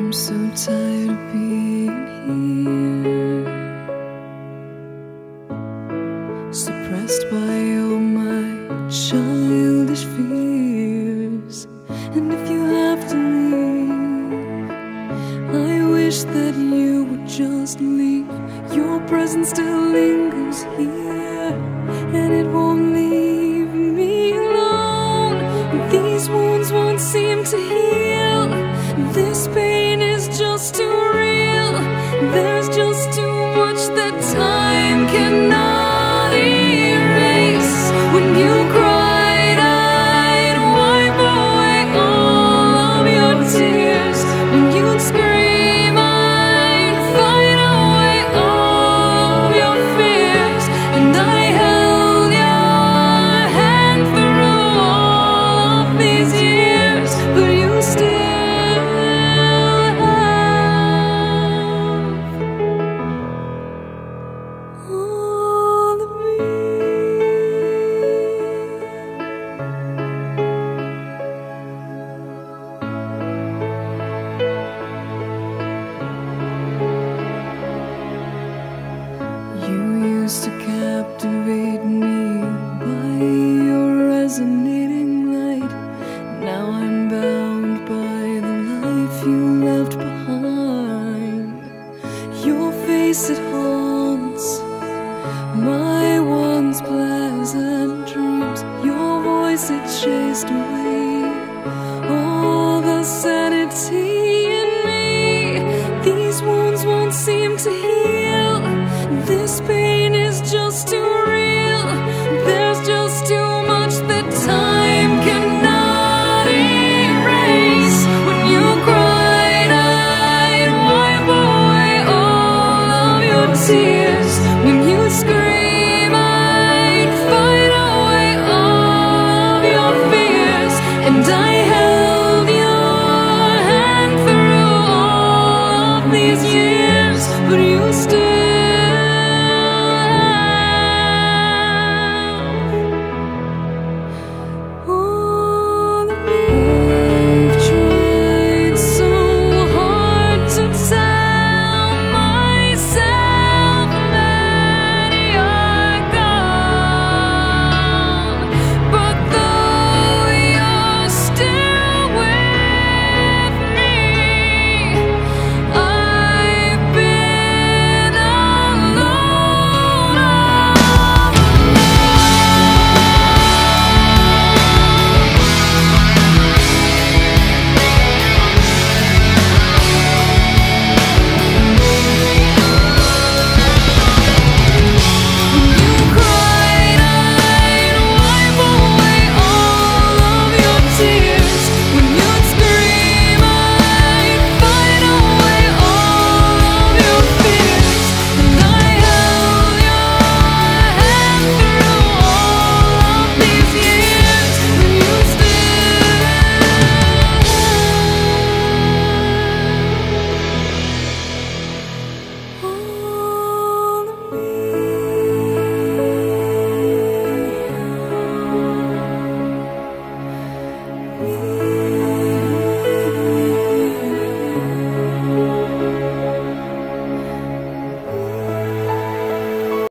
I'm so tired of being here, suppressed by all my childish fears. And if you have to leave, I wish that you would just leave. Your presence still lingers here, and it won't leave me alone. These wounds won't seem to heal. This pain is just too real. There's just too much that time cannot erase. When you cried, I'd wipe away all of your tears. When you'd scream, I'd fight away all of your fears. And I held your hand through all of these years, but you still to captivate me by your resonating light. Now I'm bound by the life you left behind. Your face, it haunts my once pleasant dreams. Your voice, it chased away all the sanity in me. These wounds won't seem to heal. This pain is just too real. There's just too much that time cannot erase. When you cried, I'd wipe away all of your tears. When you scream, I'd fight away all of your fears. And I held your hand through all of these years, but you still